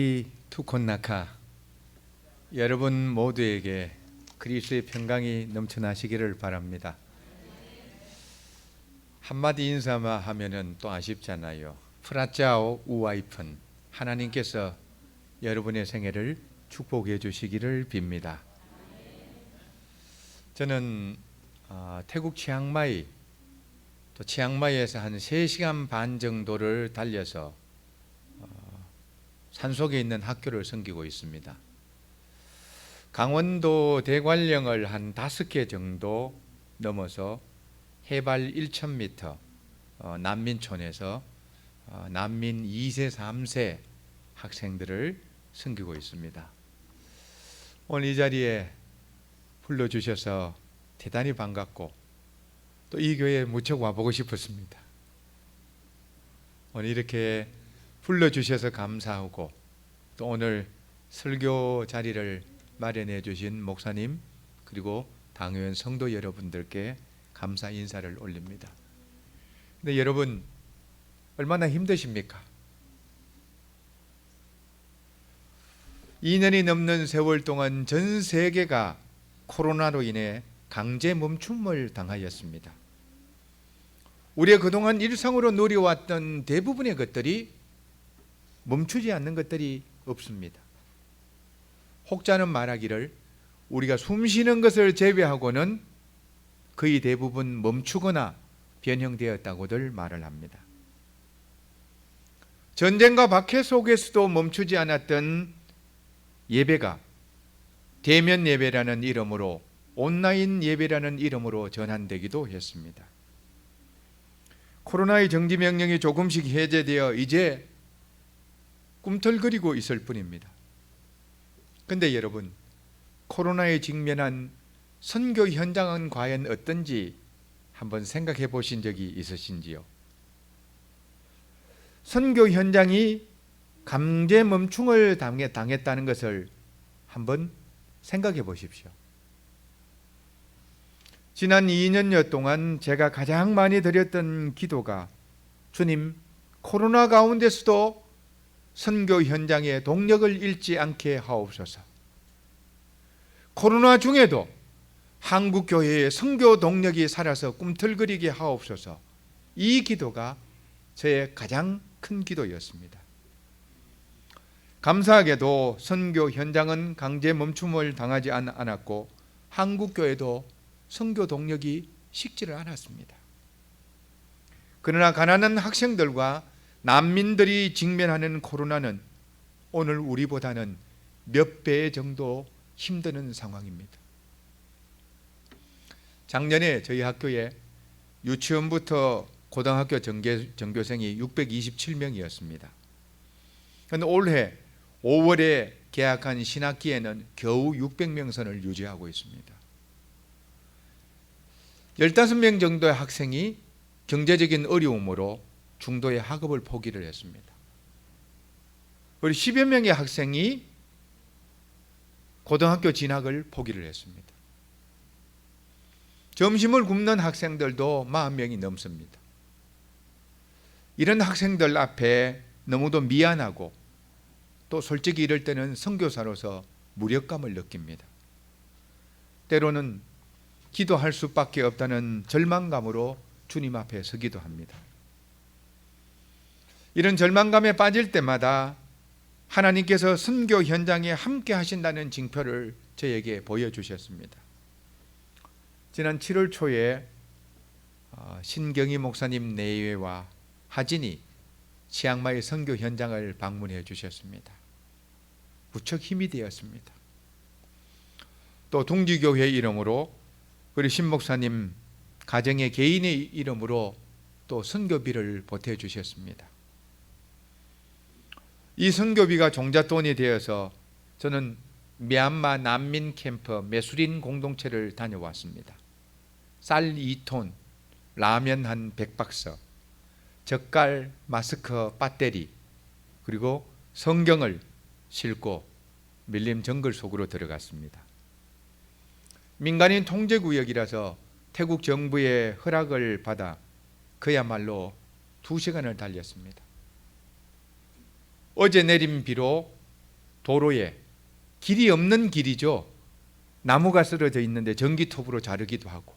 이 투콘나카 여러분 모두에게 그리스도의 평강이 넘쳐나시기를 바랍니다. 한마디 인사만 하면은 또 아쉽잖아요. 프라짜오 우와이픈, 하나님께서 여러분의 생애를 축복해 주시기를 빕니다. 저는 태국 치앙마이, 또 치앙마이에서 한 3시간 반 정도를 달려서 산속에 있는 학교를 섬기고 있습니다. 강원도 대관령을 한 5개 정도 넘어서 해발 1,000m 난민촌에서 난민 2세, 3세 학생들을 섬기고 있습니다. 오늘 이 자리에 불러주셔서 대단히 반갑고 또 이 교회에 무척 와보고 싶었습니다. 오늘 이렇게 불러주셔서 감사하고 또 오늘 설교 자리를 마련해 주신 목사님 그리고 당회원 성도 여러분들께 감사 인사를 올립니다. 근데 여러분 얼마나 힘드십니까? 2년이 넘는 세월 동안 전 세계가 코로나로 인해 강제 멈춤을 당하였습니다. 우리가 그동안 일상으로 누려왔던 대부분의 것들이 멈추지 않는 것들이 없습니다. 혹자는 말하기를 우리가 숨쉬는 것을 제외하고는 거의 대부분 멈추거나 변형되었다고들 말을 합니다. 전쟁과 박해 속에서도 멈추지 않았던 예배가 대면 예배라는 이름으로 온라인 예배라는 이름으로 전환되기도 했습니다. 코로나의 정지 명령이 조금씩 해제되어 이제 꿈틀거리고 있을 뿐입니다. 그런데 여러분, 코로나에 직면한 선교 현장은 과연 어떤지 한번 생각해 보신 적이 있으신지요? 선교 현장이 강제 멈춤을 당했다는 것을 한번 생각해 보십시오. 지난 2년여 동안 제가 가장 많이 드렸던 기도가 주님, 코로나 가운데서도 선교 현장에 동력을 잃지 않게 하옵소서. 코로나 중에도 한국 교회의 선교 동력이 살아서 꿈틀거리게 하옵소서. 이 기도가 저의 가장 큰 기도였습니다. 감사하게도 선교 현장은 강제 멈춤을 당하지 않았고 한국 교회도 선교 동력이 식지를 않았습니다. 그러나 가난한 학생들과 난민들이 직면하는 코로나는 오늘 우리보다는 몇 배 정도 힘드는 상황입니다. 작년에 저희 학교에 유치원부터 고등학교 전교생이 627명이었습니다. 그런데 올해 5월에 개학한 신학기에는 겨우 600명 선을 유지하고 있습니다. 15명 정도의 학생이 경제적인 어려움으로 중도의 학업을 포기를 했습니다. 그리고 10여 명의 학생이 고등학교 진학을 포기를 했습니다. 점심을 굶는 학생들도 40명이 넘습니다. 이런 학생들 앞에 너무도 미안하고 또 솔직히 이럴 때는 선교사로서 무력감을 느낍니다. 때로는 기도할 수밖에 없다는 절망감으로 주님 앞에 서기도 합니다. 이런 절망감에 빠질 때마다 하나님께서 선교 현장에 함께 하신다는 징표를 저에게 보여주셨습니다. 지난 7월 초에 신경희 목사님 내외와 하진이 치앙마이 선교 현장을 방문해 주셨습니다. 무척 힘이 되었습니다. 또 둥지교회 이름으로 그리고 신 목사님 가정의 개인의 이름으로 또 선교비를 보태 주셨습니다. 이 선교비가 종잣돈이 되어서 저는 미얀마 난민 캠프 메수린 공동체를 다녀왔습니다. 쌀 2톤, 라면 한 100박스, 젓갈, 마스크, 배터리, 그리고 성경을 싣고 밀림 정글 속으로 들어갔습니다. 민간인 통제구역이라서 태국 정부의 허락을 받아 그야말로 2시간을 달렸습니다. 어제 내린 비로 도로에 길이 없는 길이죠. 나무가 쓰러져 있는데 전기톱으로 자르기도 하고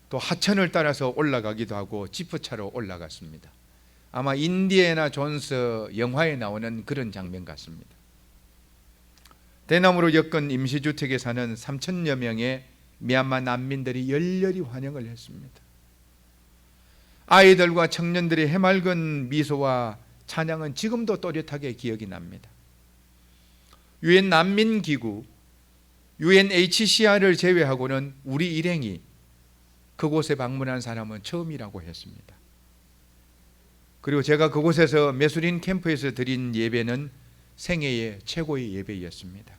또 하천을 따라서 올라가기도 하고 지프차로 올라갔습니다. 아마 인디애나 존스 영화에 나오는 그런 장면 같습니다. 대나무로 엮은 임시주택에 사는 3천여 명의 미얀마 난민들이 열렬히 환영을 했습니다. 아이들과 청년들의 해맑은 미소와 찬양은 지금도 또렷하게 기억이 납니다. 유엔 난민기구 UNHCR을 제외하고는 우리 일행이 그곳에 방문한 사람은 처음이라고 했습니다. 그리고 제가 그곳에서 메수린 캠프에서 드린 예배는 생애의 최고의 예배였습니다.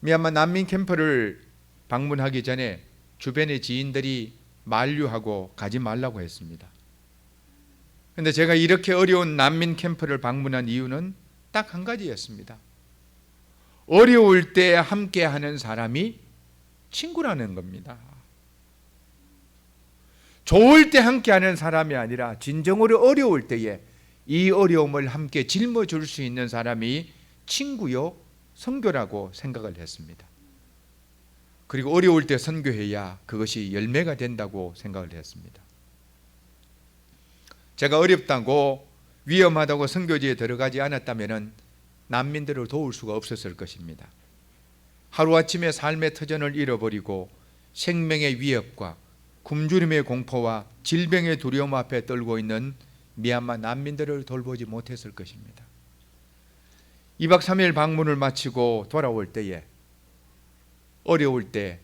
미얀마 난민 캠프를 방문하기 전에 주변의 지인들이 만류하고 가지 말라고 했습니다. 그런데 제가 이렇게 어려운 난민 캠프를 방문한 이유는 딱 한 가지였습니다. 어려울 때 함께하는 사람이 친구라는 겁니다. 좋을 때 함께하는 사람이 아니라 진정으로 어려울 때에 이 어려움을 함께 짊어질 수 있는 사람이 친구요 선교라고 생각을 했습니다. 그리고 어려울 때 선교해야 그것이 열매가 된다고 생각을 했습니다. 제가 어렵다고 위험하다고 선교지에 들어가지 않았다면 난민들을 도울 수가 없었을 것입니다. 하루아침에 삶의 터전을 잃어버리고 생명의 위협과 굶주림의 공포와 질병의 두려움 앞에 떨고 있는 미얀마 난민들을 돌보지 못했을 것입니다. 2박 3일 방문을 마치고 돌아올 때에 어려울 때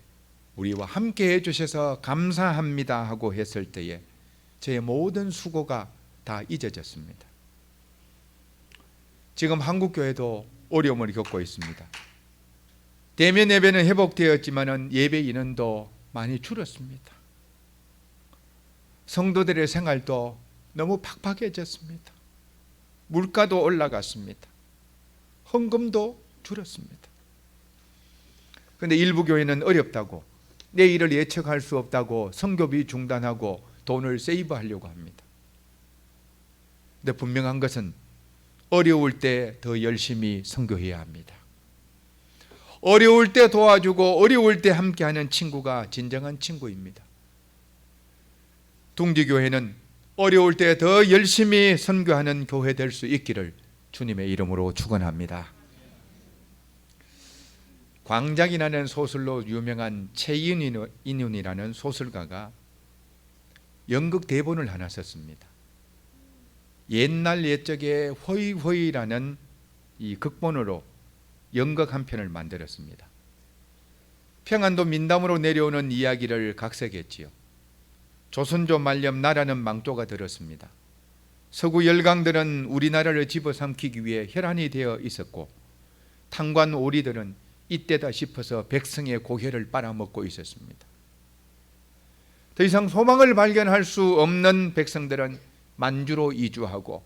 우리와 함께 해주셔서 감사합니다 하고 했을 때에 저의 모든 수고가 다 잊어졌습니다. 지금 한국교회도 어려움을 겪고 있습니다. 대면 예배는 회복되었지만 예배 인원도 많이 줄었습니다. 성도들의 생활도 너무 팍팍해졌습니다. 물가도 올라갔습니다. 헌금도 줄었습니다. 그런데 일부 교회는 어렵다고 내일을 예측할 수 없다고 선교비 중단하고 돈을 세이브하려고 합니다. 그런데 분명한 것은 어려울 때 더 열심히 선교해야 합니다. 어려울 때 도와주고 어려울 때 함께하는 친구가 진정한 친구입니다. 둥지교회는 어려울 때 더 열심히 선교하는 교회 될 수 있기를 주님의 이름으로 축원합니다. 광장이라는 소설로 유명한 최인윤이라는 소설가가 연극 대본을 하나 썼습니다. 옛날 옛적에 허이허이라는 이 극본으로 연극 한 편을 만들었습니다. 평안도 민담으로 내려오는 이야기를 각색했지요. 조선조 말년 나라는 망조가 들었습니다. 서구 열강들은 우리나라를 집어삼키기 위해 혈안이 되어 있었고 탕관 오리들은 이때다 싶어서 백성의 고혈을 빨아먹고 있었습니다. 더 이상 소망을 발견할 수 없는 백성들은 만주로 이주하고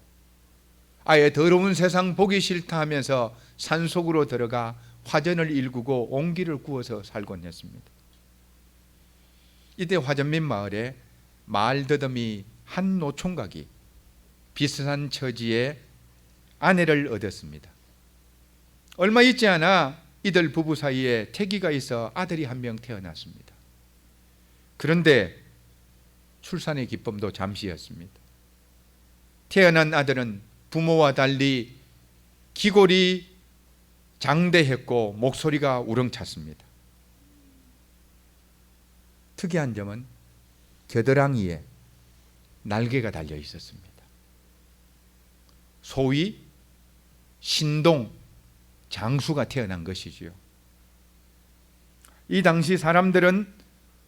아예 더러운 세상 보기 싫다 하면서 산속으로 들어가 화전을 일구고 옹기를 구워서 살곤 했습니다. 이때 화전민 마을에 마을더듬이 한 노총각이 비슷한 처지에 아내를 얻었습니다. 얼마 있지 않아 이들 부부 사이에 태기가 있어 아들이 한 명 태어났습니다. 그런데 출산의 기쁨도 잠시였습니다. 태어난 아들은 부모와 달리 기골이 장대했고 목소리가 우렁찼습니다. 특이한 점은 겨드랑이에 날개가 달려 있었습니다. 소위 신동 장수가 태어난 것이지요. 이 당시 사람들은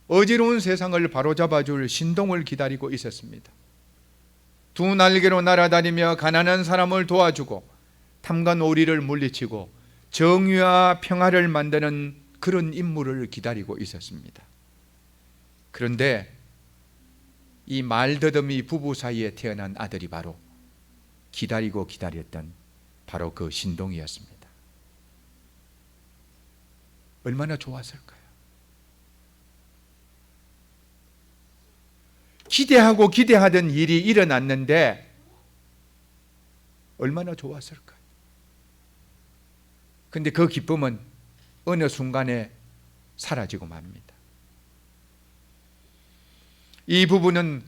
어지러운 세상을 바로잡아줄 신동을 기다리고 있었습니다. 두 날개로 날아다니며 가난한 사람을 도와주고 탐관 오리를 물리치고 정의와 평화를 만드는 그런 인물을 기다리고 있었습니다. 그런데 이 말더듬이 부부 사이에 태어난 아들이 바로 기다리고 기다렸던 바로 그 신동이었습니다. 얼마나 좋았을까요? 기대하고 기대하던 일이 일어났는데 얼마나 좋았을까요? 근데 그 기쁨은 어느 순간에 사라지고 맙니다. 이 부부는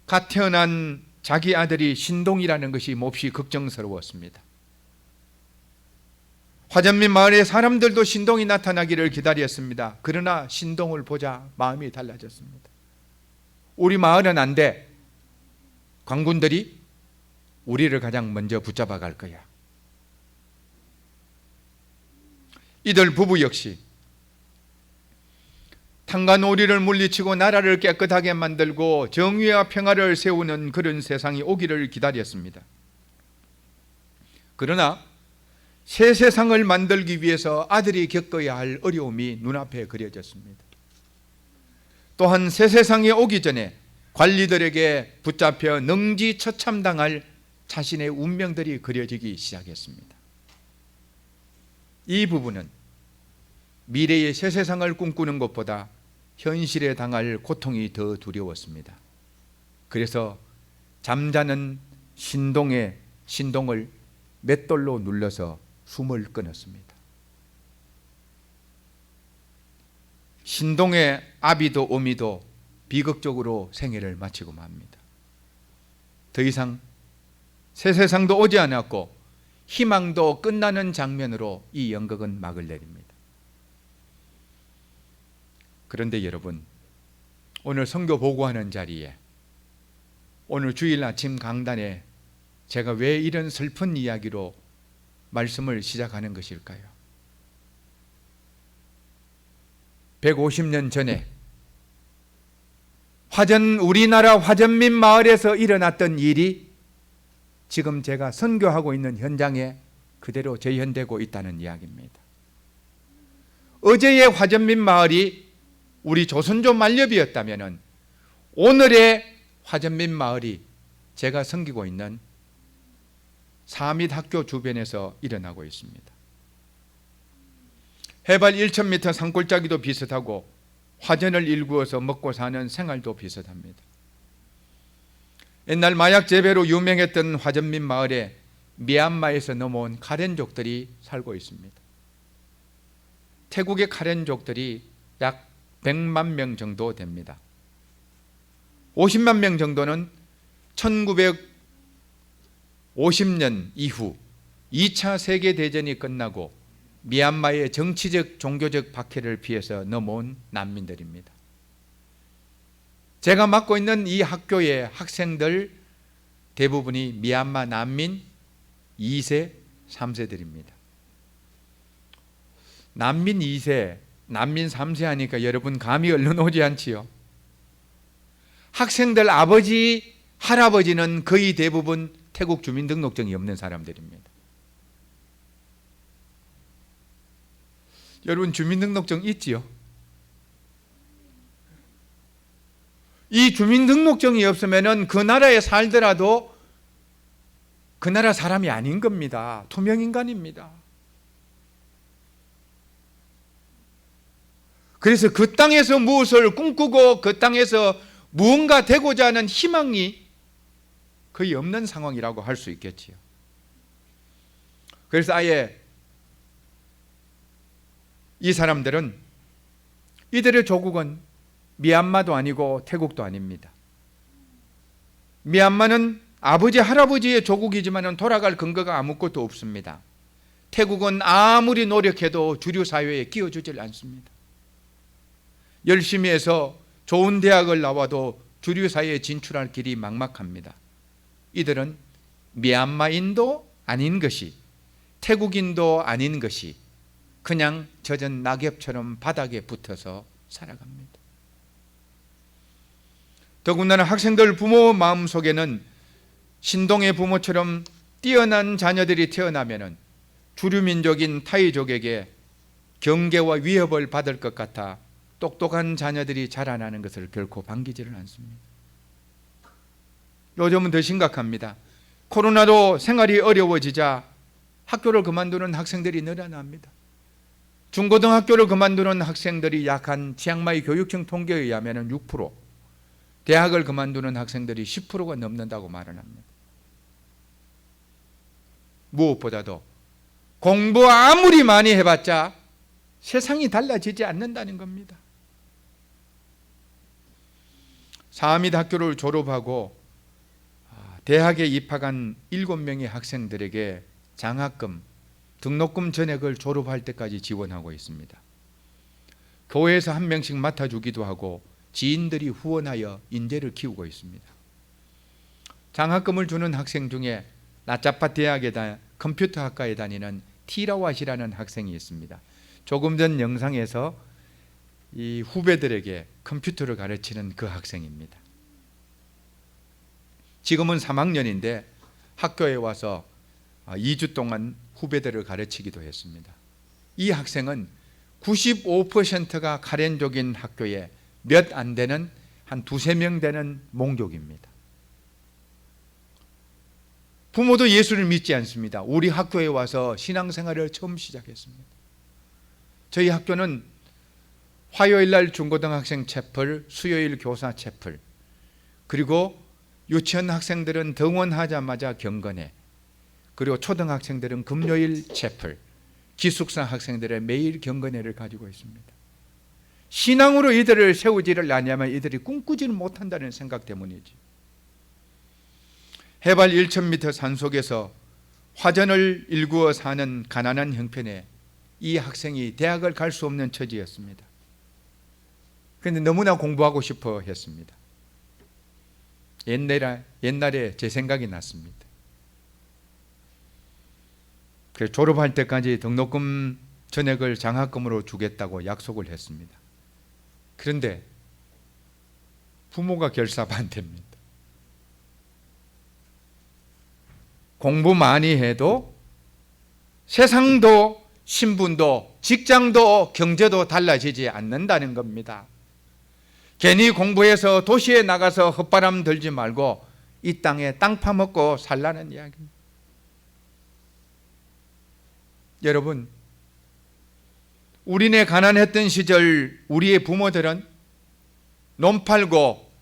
갓 태어난 자기 아들이 신동이라는 것이 몹시 걱정스러웠습니다. 화전민 마을의 사람들도 신동이 나타나기를 기다렸습니다. 그러나 신동을 보자 마음이 달라졌습니다. 우리 마을은 안 돼. 관군들이 우리를 가장 먼저 붙잡아 갈 거야. 이들 부부 역시 탕과 노리를 물리치고 나라를 깨끗하게 만들고 정의와 평화를 세우는 그런 세상이 오기를 기다렸습니다. 그러나 새 세상을 만들기 위해서 아들이 겪어야 할 어려움이 눈앞에 그려졌습니다. 또한 새 세상이 오기 전에 관리들에게 붙잡혀 능지처참당할 자신의 운명들이 그려지기 시작했습니다. 이 부부는 미래의 새 세상을 꿈꾸는 것보다 현실에 당할 고통이 더 두려웠습니다. 그래서 잠자는 신동을 맷돌로 눌러서 숨을 끊었습니다. 신동의 아비도 어미도 비극적으로 생애를 마치고 맙니다. 더 이상 새 세상도 오지 않았고 희망도 끝나는 장면으로 이 연극은 막을 내립니다. 그런데 여러분, 오늘 선교 보고하는 자리에, 오늘 주일 아침 강단에 제가 왜 이런 슬픈 이야기로 말씀을 시작하는 것일까요? 150년 전에 우리나라 화전민 마을에서 일어났던 일이 지금 제가 선교하고 있는 현장에 그대로 재현되고 있다는 이야기입니다. 어제의 화전민 마을이 우리 조선조 만렵이었다면 오늘의 화전민 마을이 제가 섬기고 있는 사밋학교 주변에서 일어나고 있습니다. 해발 1,000m 산골짜기도 비슷하고 화전을 일구어서 먹고 사는 생활도 비슷합니다. 옛날 마약 재배로 유명했던 화전민 마을에 미얀마에서 넘어온 카렌족들이 살고 있습니다. 태국의 카렌족들이 약 100만 명 정도 됩니다. 50만 명 정도는 1950년 이후 2차 세계대전이 끝나고 미얀마의 정치적 종교적 박해를 피해서 넘어온 난민들입니다. 제가 맡고 있는 이 학교의 학생들 대부분이 미얀마 난민 2세, 3세들입니다. 난민 2세, 난민 3세 하니까 여러분 감이 얼른 오지 않지요? 학생들 아버지, 할아버지는 거의 대부분 태국 주민등록증이 없는 사람들입니다. 여러분 주민등록증 있지요? 이 주민등록증이 없으면 그 나라에 살더라도 그 나라 사람이 아닌 겁니다. 투명인간입니다. 그래서 그 땅에서 무엇을 꿈꾸고 그 땅에서 무언가 되고자 하는 희망이 거의 없는 상황이라고 할 수 있겠지요. 그래서 아예 이 사람들은 이들의 조국은 미얀마도 아니고 태국도 아닙니다. 미얀마는 아버지 할아버지의 조국이지만 돌아갈 근거가 아무것도 없습니다. 태국은 아무리 노력해도 주류 사회에 끼워주질 않습니다. 열심히 해서 좋은 대학을 나와도 주류 사회에 진출할 길이 막막합니다. 이들은 미얀마인도 아닌 것이, 태국인도 아닌 것이 그냥 젖은 낙엽처럼 바닥에 붙어서 살아갑니다. 더군다나 학생들 부모 마음속에는 신동의 부모처럼 뛰어난 자녀들이 태어나면 주류민족인 타이족에게 경계와 위협을 받을 것 같아 똑똑한 자녀들이 자라나는 것을 결코 반기지를 않습니다. 요즘은 더 심각합니다. 코로나로 생활이 어려워지자 학교를 그만두는 학생들이 늘어납니다. 중고등학교를 그만두는 학생들이 약 한 치앙마이 교육청 통계에 의하면 6%, 대학을 그만두는 학생들이 10%가 넘는다고 말을 합니다. 무엇보다도 공부 아무리 많이 해봤자 세상이 달라지지 않는다는 겁니다. 사암ид 학교를 졸업하고 대학에 입학한 7명의 학생들에게 장학금, 등록금 전액을 졸업할 때까지 지원하고 있습니다. 교회에서 한 명씩 맡아주기도 하고 지인들이 후원하여 인재를 키우고 있습니다. 장학금을 주는 학생 중에 나짜파 대학에 컴퓨터 학과에 다니는 티라왓이라는 학생이 있습니다. 조금 전 영상에서 이 후배들에게 컴퓨터를 가르치는 그 학생입니다. 지금은 3학년인데 학교에 와서 2주 동안 후배들을 가르치기도 했습니다. 이 학생은 95%가 카렌족인 학교에 몇 안 되는 한 2~3명 되는 몽족입니다. 부모도 예수를 믿지 않습니다. 우리 학교에 와서 신앙생활을 처음 시작했습니다. 저희 학교는 화요일 날 중고등학생 채플, 수요일 교사 채플, 그리고 유치원 학생들은 등원하자마자 경건회, 그리고 초등학생들은 금요일 채플, 기숙사 학생들의 매일 경건회를 가지고 있습니다. 신앙으로 이들을 세우지를 않으면 이들이 꿈꾸지는 못한다는 생각 때문이지. 해발 1,000m 산속에서 화전을 일구어 사는 가난한 형편에 이 학생이 대학을 갈 수 없는 처지였습니다. 그런데 너무나 공부하고 싶어 했습니다. 옛날에 제 생각이 났습니다. 그래서 졸업할 때까지 등록금 전액을 장학금으로 주겠다고 약속을 했습니다. 그런데 부모가 결사반대입니다. 공부 많이 해도 세상도 신분도 직장도 경제도 달라지지 않는다는 겁니다. 괜히 공부해서 도시에 나가서 헛바람 들지 말고 이 땅에 땅 파먹고 살라는 이야기입니다. 여러분, 우리네 가난했던 시절 우리의 부모들은 논 팔고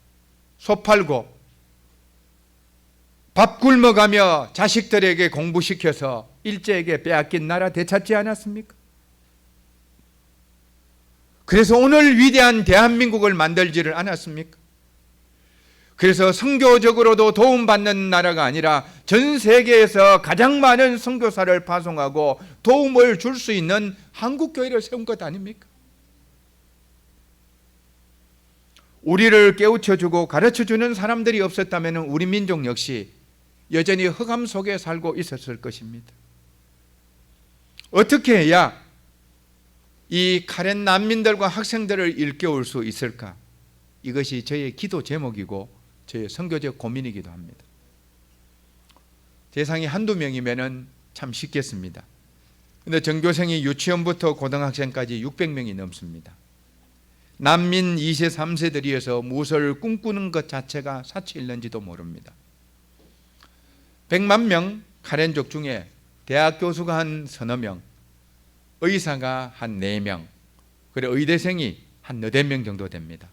소 팔고 밥 굶어가며 자식들에게 공부시켜서 일제에게 빼앗긴 나라 되찾지 않았습니까? 그래서 오늘 위대한 대한민국을 만들지를 않았습니까? 그래서 선교적으로도 도움받는 나라가 아니라 전 세계에서 가장 많은 선교사를 파송하고 도움을 줄 수 있는 한국교회를 세운 것 아닙니까? 우리를 깨우쳐주고 가르쳐주는 사람들이 없었다면 우리 민족 역시 여전히 흑암 속에 살고 있었을 것입니다. 어떻게 해야 이 카렌 난민들과 학생들을 일깨울 수 있을까? 이것이 저의 기도 제목이고 저의 선교적 고민이기도 합니다. 세상에 한두 명이면 참 쉽겠습니다. 그런데 전교생이 유치원부터 고등학생까지 600명이 넘습니다. 난민 2세, 3세들이어서 무엇을 꿈꾸는 것 자체가 사치 있는지도 모릅니다. 100만 명 카렌족 중에 대학 교수가 한 서너 명, 의사가 한 4명, 그리고 의대생이 한 4~5명 정도 됩니다.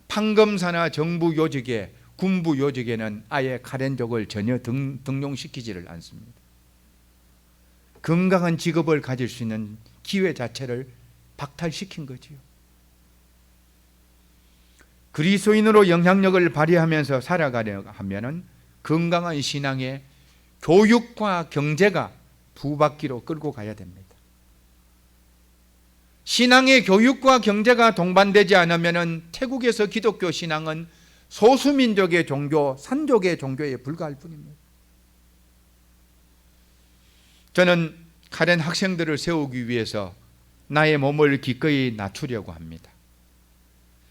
판검사나 정부 요직에, 군부 요직에는 아예 카렌족을 전혀 등용시키지를 않습니다. 건강한 직업을 가질 수 있는 기회 자체를 박탈시킨 거지요. 그리스도인으로 영향력을 발휘하면서 살아가려 하면은 건강한 신앙의 교육과 경제가 두 바퀴로 끌고 가야 됩니다. 신앙의 교육과 경제가 동반되지 않으면 태국에서 기독교 신앙은 소수민족의 종교, 산족의 종교에 불과할 뿐입니다. 저는 카렌 학생들을 세우기 위해서 나의 몸을 기꺼이 낮추려고 합니다.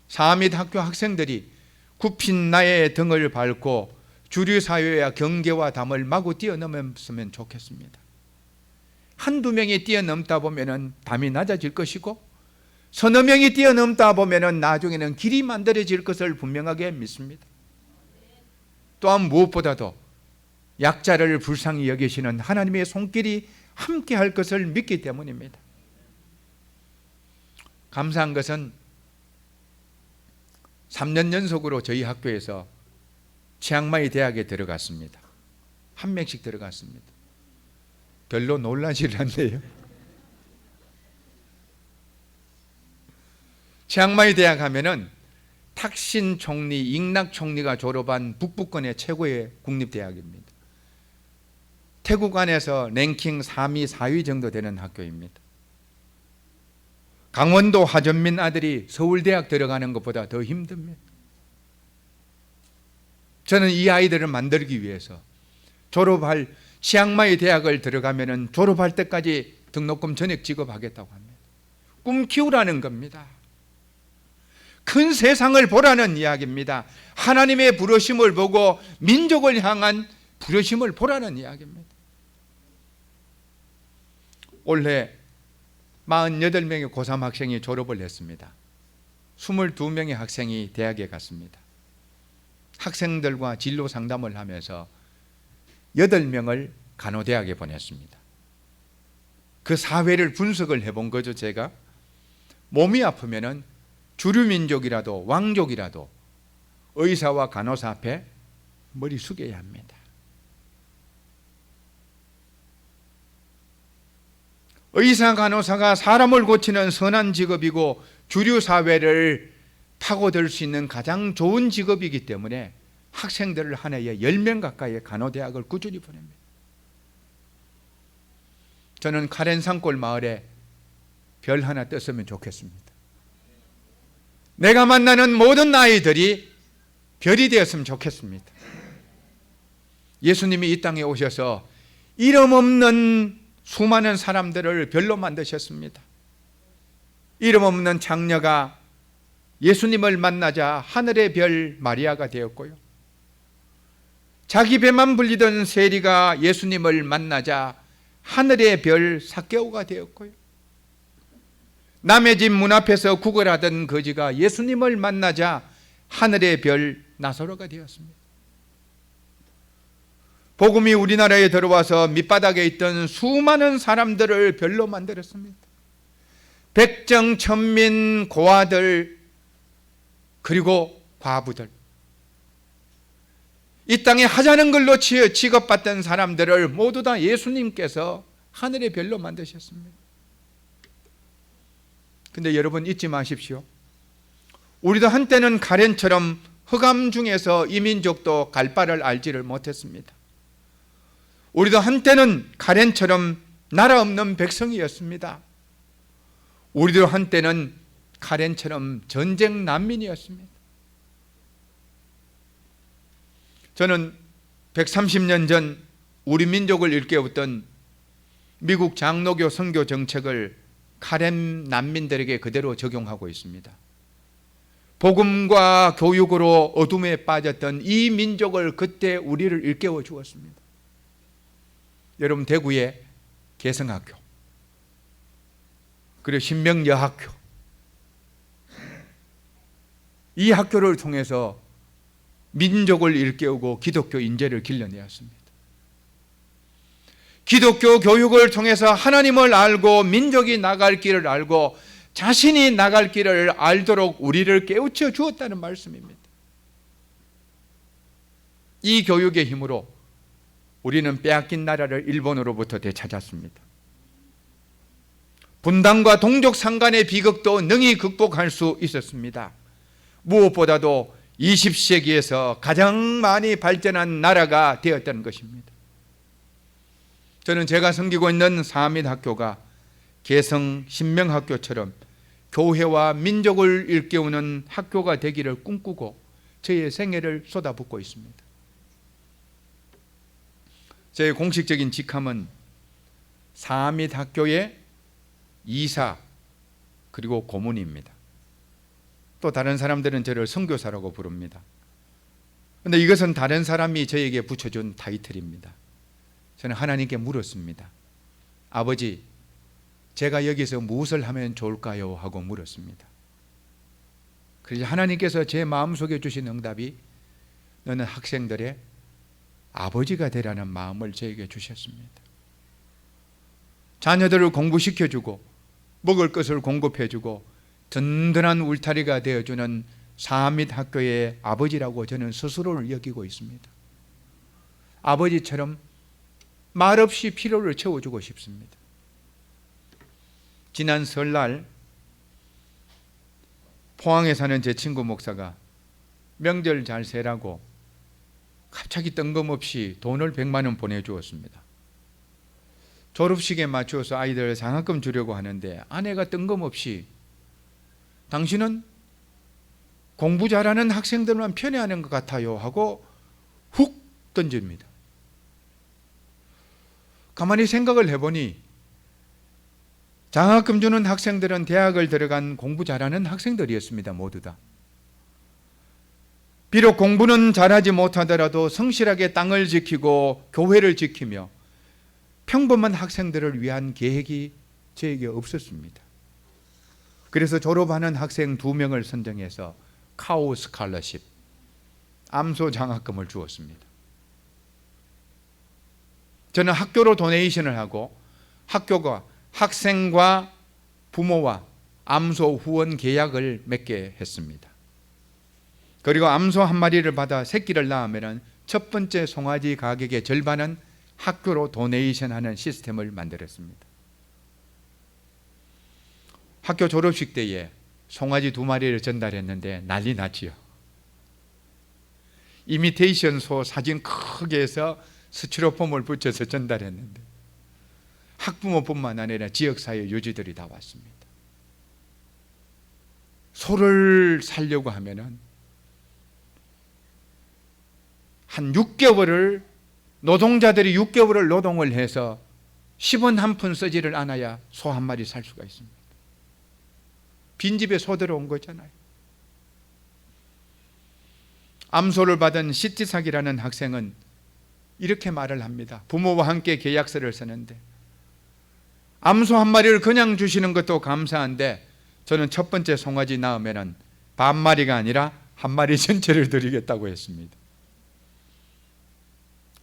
사암ид 학교 학생들이 굽힌 나의 등을 밟고 주류 사회와 경계와 담을 마구 뛰어넘었으면 좋겠습니다. 한두 명이 뛰어넘다 보면 담이 낮아질 것이고 서너 명이 뛰어넘다 보면 나중에는 길이 만들어질 것을 분명하게 믿습니다. 또한 무엇보다도 약자를 불쌍히 여기시는 하나님의 손길이 함께 할 것을 믿기 때문입니다. 감사한 것은 3년 연속으로 저희 학교에서 치앙마이 대학에 들어갔습니다. 한 명씩 들어갔습니다. 별로 놀라지를 않네요. 치앙마이 대학 하면은 탁신 총리, 잉낙 총리가 졸업한 북부권의 최고의 국립대학입니다. 태국 안에서 랭킹 3위, 4위 정도 되는 학교입니다. 강원도 하전민 아들이 서울대학 들어가는 것보다 더 힘듭니다. 저는 이 아이들을 만들기 위해서 졸업할 치앙마이 대학을 들어가면은 졸업할 때까지 등록금 전액 지급하겠다고 합니다. 꿈 키우라는 겁니다. 큰 세상을 보라는 이야기입니다. 하나님의 부르심을 보고 민족을 향한 부르심을 보라는 이야기입니다. 올해 48명의 고3 학생이 졸업을 했습니다. 22명의 학생이 대학에 갔습니다. 학생들과 진로 상담을 하면서 8명을 간호대학에 보냈습니다. 그 사회를 분석을 해본 거죠. 제가 몸이 아프면은 주류민족이라도 왕족이라도 의사와 간호사 앞에 머리 숙여야 합니다. 의사 간호사가 사람을 고치는 선한 직업이고 주류 사회를 파고들 수 있는 가장 좋은 직업이기 때문에 학생들을 한 해에 10명 가까이의 간호대학을 꾸준히 보냅니다. 저는 카렌 산골 마을에 별 하나 떴으면 좋겠습니다. 내가 만나는 모든 아이들이 별이 되었으면 좋겠습니다. 예수님이 이 땅에 오셔서 이름 없는 수많은 사람들을 별로 만드셨습니다. 이름 없는 장녀가 예수님을 만나자 하늘의 별 마리아가 되었고요. 자기 배만 불리던 세리가 예수님을 만나자 하늘의 별 삭개오가 되었고요. 남의 집 문 앞에서 구걸하던 거지가 예수님을 만나자 하늘의 별 나사로가 되었습니다. 복음이 우리나라에 들어와서 밑바닥에 있던 수많은 사람들을 별로 만들었습니다. 백정, 천민, 고아들, 그리고 과부들, 이 땅에 하자는 걸로 취급받던 사람들을 모두 다 예수님께서 하늘의 별로 만드셨습니다. 근데 여러분 잊지 마십시오. 우리도 한때는 가렌처럼 흑암 중에서 이민족도 갈 바를 알지를 못했습니다. 우리도 한때는 가렌처럼 나라 없는 백성이었습니다. 우리도 한때는 가렌처럼 전쟁 난민이었습니다. 저는 130년 전 우리 민족을 일깨웠던 미국 장로교 선교 정책을 카렌 난민들에게 그대로 적용하고 있습니다. 복음과 교육으로 어둠에 빠졌던 이 민족을 그때 우리를 일깨워 주었습니다. 여러분, 대구의 개성학교, 그리고 신명여학교, 이 학교를 통해서 민족을 일깨우고 기독교 인재를 길러내었습니다. 기독교 교육을 통해서 하나님을 알고 민족이 나갈 길을 알고 자신이 나갈 길을 알도록 우리를 깨우쳐 주었다는 말씀입니다. 이 교육의 힘으로 우리는 빼앗긴 나라를 일본으로부터 되찾았습니다. 분단과 동족 상간의 비극도 능히 극복할 수 있었습니다. 무엇보다도 20세기에서 가장 많이 발전한 나라가 되었다는 것입니다. 저는 제가 섬기고 있는 사밋학교가 개성 신명학교처럼 교회와 민족을 일깨우는 학교가 되기를 꿈꾸고 저의 생애를 쏟아붓고 있습니다. 제 공식적인 직함은 사밋학교의 이사 그리고 고문입니다. 또 다른 사람들은 저를 선교사라고 부릅니다. 그런데 이것은 다른 사람이 저에게 붙여준 타이틀입니다. 저는 하나님께 물었습니다. 아버지, 제가 여기서 무엇을 하면 좋을까요? 하고 물었습니다. 그래서 하나님께서 제 마음속에 주신 응답이 너는 학생들의 아버지가 되라는 마음을 저에게 주셨습니다. 자녀들을 공부시켜주고 먹을 것을 공급해주고 든든한 울타리가 되어주는 사밋학교의 아버지라고 저는 스스로를 여기고 있습니다. 아버지처럼 말없이 필요를 채워주고 싶습니다. 지난 설날 포항에 사는 제 친구 목사가 명절 잘 세라고 갑자기 뜬금없이 돈을 100만 원 보내주었습니다. 졸업식에 맞추어서 아이들 장학금 주려고 하는데 아내가 뜬금없이 당신은 공부 잘하는 학생들만 편애하는 것 같아요 하고 훅 던집니다. 가만히 생각을 해보니 장학금 주는 학생들은 대학을 들어간 공부 잘하는 학생들이었습니다. 모두 다. 비록 공부는 잘하지 못하더라도 성실하게 땅을 지키고 교회를 지키며 평범한 학생들을 위한 계획이 저에게 없었습니다. 그래서 졸업하는 학생 2명을 선정해서 카우 스칼러십, 암소 장학금을 주었습니다. 저는 학교로 도네이션을 하고 학교가 학생과 부모와 암소 후원 계약을 맺게 했습니다. 그리고 암소 한 마리를 받아 새끼를 낳으면 첫 번째 송아지 가격의 절반은 학교로 도네이션하는 시스템을 만들었습니다. 학교 졸업식 때에 송아지 2마리를 전달했는데 난리 났지요. 이미테이션 소 사진 크게 해서 스티로폼을 붙여서 전달했는데 학부모뿐만 아니라 지역사회 유지들이 다 왔습니다. 소를 살려고 하면은 한 6개월을 노동자들이 6개월을 노동을 해서 10원 한 푼 쓰지를 않아야 소 한 마리 살 수가 있습니다. 빈집에 소 들어온 거잖아요. 암소를 받은 시티삭이라는 학생은 이렇게 말을 합니다. 부모와 함께 계약서를 쓰는데 암소 한 마리를 그냥 주시는 것도 감사한데 저는 첫 번째 송아지 낳으면 반 마리가 아니라 한 마리 전체를 드리겠다고 했습니다.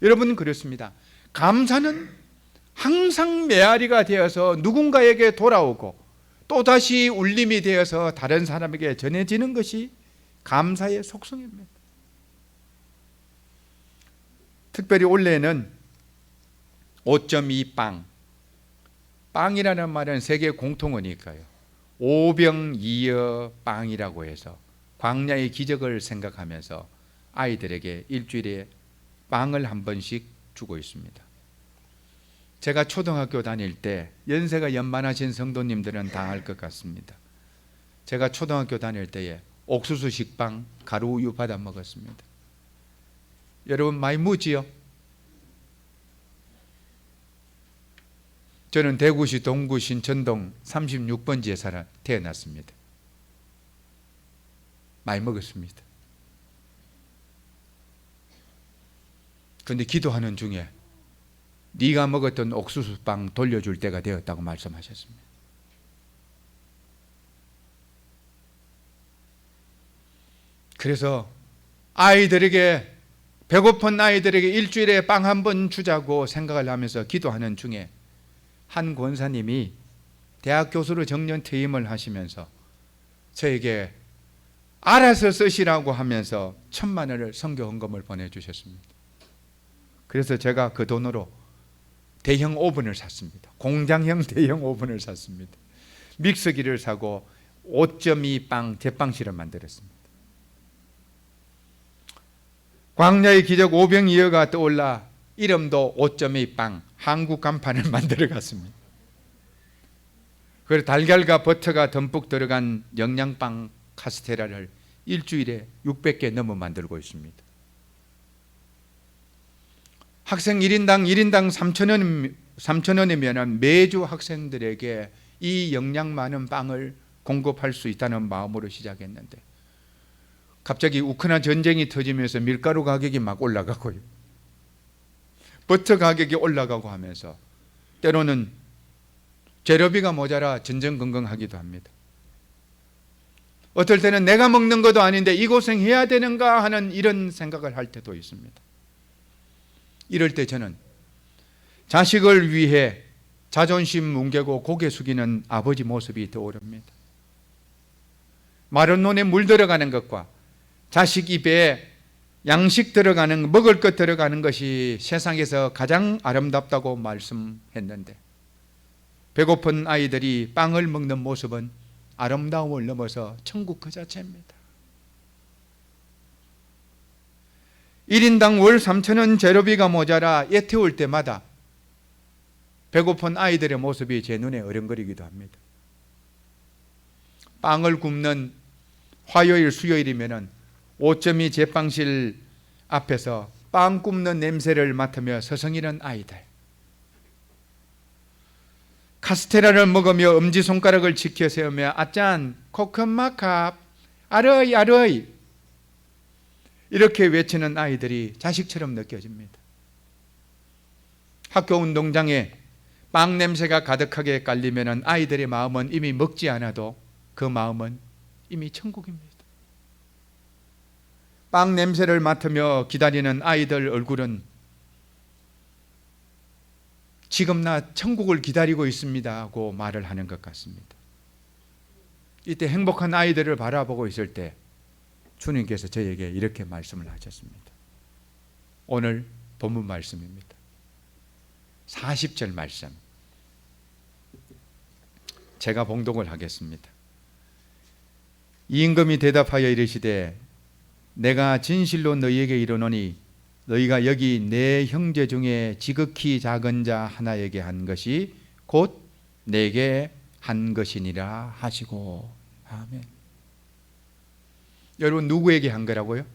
여러분 그렇습니다. 감사는 항상 메아리가 되어서 누군가에게 돌아오고 또다시 울림이 되어서 다른 사람에게 전해지는 것이 감사의 속성입니다. 특별히 올해는 5.2 빵이라는 말은 세계 공통어니까요. 오병이어 빵이라고 해서 광야의 기적을 생각하면서 아이들에게 일주일에 빵을 한 번씩 주고 있습니다. 제가 초등학교 다닐 때 연세가 연만하신 성도님들은 다 알 것 같습니다. 제가 초등학교 다닐 때에 옥수수 식빵, 가루 우유 받아 먹었습니다. 여러분 많이 묻지요? 저는 대구시 동구 신천동 36번지에 태어났습니다. 많이 먹었습니다. 그런데 기도하는 중에 네가 먹었던 옥수수빵 돌려줄 때가 되었다고 말씀하셨습니다. 그래서 배고픈 아이들에게 일주일에 빵 한 번 주자고 생각을 하면서 기도하는 중에 한 권사님이 대학 교수로 정년 퇴임을 하시면서 저에게 알아서 쓰시라고 하면서 1,000만 원을 선교 헌금을 보내주셨습니다. 그래서 제가 그 돈으로 대형 오븐을 샀습니다. 공장형 대형 오븐을 샀습니다. 믹서기를 사고 5.2 빵 제빵실을 만들었습니다. 광야의 기적 오병이어가 떠올라 이름도 5.2 빵 한국 간판을 만들어 갔습니다. 그리고 달걀과 버터가 듬뿍 들어간 영양빵 카스테라를 일주일에 600개 넘어 만들고 있습니다. 학생 1인당 3,000원이면 매주 학생들에게 이 영양 많은 빵을 공급할 수 있다는 마음으로 시작했는데 갑자기 우크라이나 전쟁이 터지면서 밀가루 가격이 막 올라가고요. 버터 가격이 올라가고 하면서 때로는 재료비가 모자라 전전긍긍하기도 합니다. 어떨 때는 내가 먹는 것도 아닌데 이 고생해야 되는가 하는 이런 생각을 할 때도 있습니다. 이럴 때 저는 자식을 위해 자존심 뭉개고 고개 숙이는 아버지 모습이 떠오릅니다. 마른 논에 물 들어가는 것과 자식 입에 양식 들어가는, 먹을 것 들어가는 것이 세상에서 가장 아름답다고 말씀했는데, 배고픈 아이들이 빵을 먹는 모습은 아름다움을 넘어서 천국 그 자체입니다. 1인당 월 3,000원 재료비가 모자라 애 태울 때마다 배고픈 아이들의 모습이 제 눈에 어른거리기도 합니다. 빵을 굽는 화요일, 수요일이면 5.2 제빵실 앞에서 빵 굽는 냄새를 맡으며 서성이는 아이들, 카스테라를 먹으며 엄지손가락을 지켜 세우며 아짠 코큰마캅 아르이 아르이 이렇게 외치는 아이들이 자식처럼 느껴집니다. 학교 운동장에 빵 냄새가 가득하게 깔리면 아이들의 마음은 이미 먹지 않아도 그 마음은 이미 천국입니다. 빵 냄새를 맡으며 기다리는 아이들 얼굴은 지금 나 천국을 기다리고 있습니다 하고 말을 하는 것 같습니다. 이때 행복한 아이들을 바라보고 있을 때 주님께서 저에게 이렇게 말씀을 하셨습니다. 오늘 본문 말씀입니다. 40절 말씀 제가 봉독을 하겠습니다. 임금이 대답하여 이르시되 내가 진실로 너희에게 이르노니 너희가 여기 내 형제 중에 지극히 작은 자 하나에게 한 것이 곧 내게 한 것이니라 하시고. 아멘. 여러분 누구에게 한 거라고요?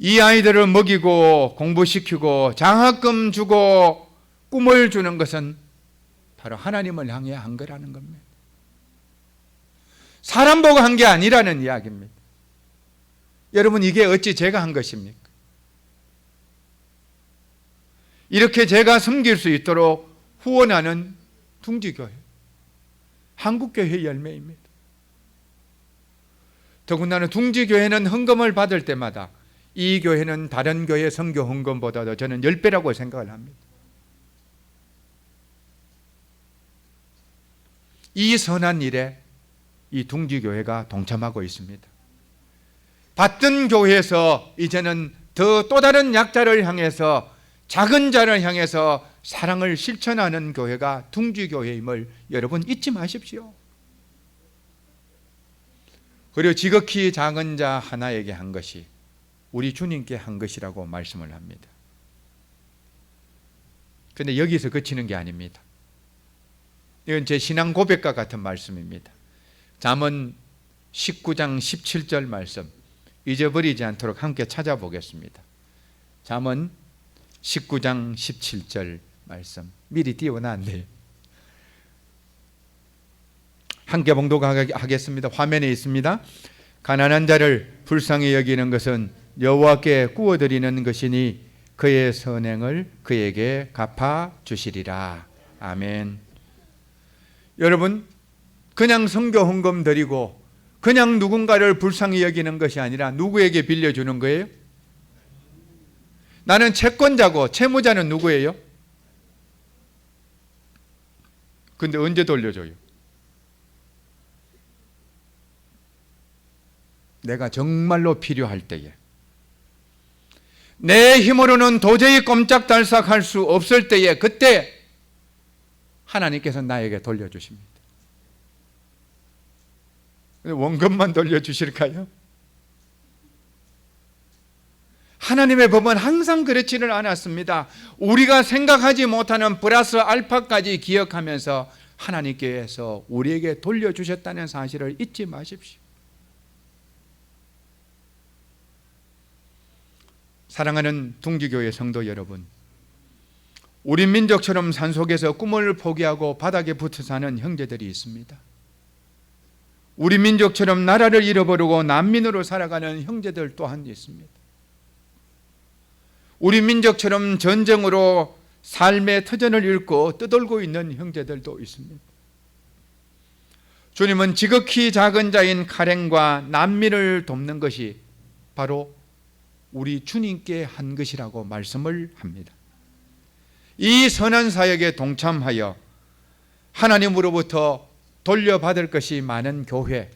이 아이들을 먹이고 공부시키고 장학금 주고 꿈을 주는 것은 바로 하나님을 향해 한 거라는 겁니다. 사람 보고 한 게 아니라는 이야기입니다. 여러분 이게 어찌 제가 한 것입니까? 이렇게 제가 섬길 수 있도록 후원하는 둥지교회, 한국교회 열매입니다. 더군다나 둥지교회는 헌금을 받을 때마다 이 교회는 다른 교회 선교 헌금보다도 저는 10배라고 생각을 합니다. 이 선한 일에 이 둥지교회가 동참하고 있습니다. 받던 교회에서 이제는 또 다른 약자를 향해서 작은 자를 향해서 사랑을 실천하는 교회가 둥지교회임을 여러분 잊지 마십시오. 그리고 지극히 작은 자 하나에게 한 것이 우리 주님께 한 것이라고 말씀을 합니다. 그런데 여기서 그치는 게 아닙니다. 이건 제 신앙 고백과 같은 말씀입니다. 잠언 19장 17절 말씀 잊어버리지 않도록 함께 찾아보겠습니다. 잠언 19장 17절 말씀 미리 띄워놨네요. 함께 봉독하겠습니다. 화면에 있습니다. 가난한 자를 불쌍히 여기는 것은 여호와께 구워드리는 것이니 그의 선행을 그에게 갚아주시리라. 아멘. 여러분 그냥 선교 헌금 드리고 그냥 누군가를 불쌍히 여기는 것이 아니라 누구에게 빌려주는 거예요? 나는 채권자고 채무자는 누구예요? 근데 언제 돌려줘요? 내가 정말로 필요할 때에, 내 힘으로는 도저히 꼼짝달싹할 수 없을 때에, 그때 하나님께서 나에게 돌려주십니다. 원금만 돌려주실까요? 하나님의 법은 항상 그렇지는 않았습니다. 우리가 생각하지 못하는 플러스 알파까지 기억하면서 하나님께서 우리에게 돌려주셨다는 사실을 잊지 마십시오. 사랑하는 둥지교회 성도 여러분, 우리 민족처럼 산속에서 꿈을 포기하고 바닥에 붙어 사는 형제들이 있습니다. 우리 민족처럼 나라를 잃어버리고 난민으로 살아가는 형제들 또한 있습니다. 우리 민족처럼 전쟁으로 삶의 터전을 잃고 떠돌고 있는 형제들도 있습니다. 주님은 지극히 작은 자인 가랭과 난민을 돕는 것이 바로 우리 주님께 한 것이라고 말씀을 합니다. 이 선한 사역에 동참하여 하나님으로부터 돌려받을 것이 많은 교회,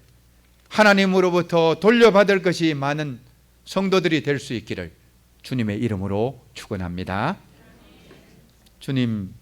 하나님으로부터 돌려받을 것이 많은 성도들이 될 수 있기를 주님의 이름으로 축원합니다. 주님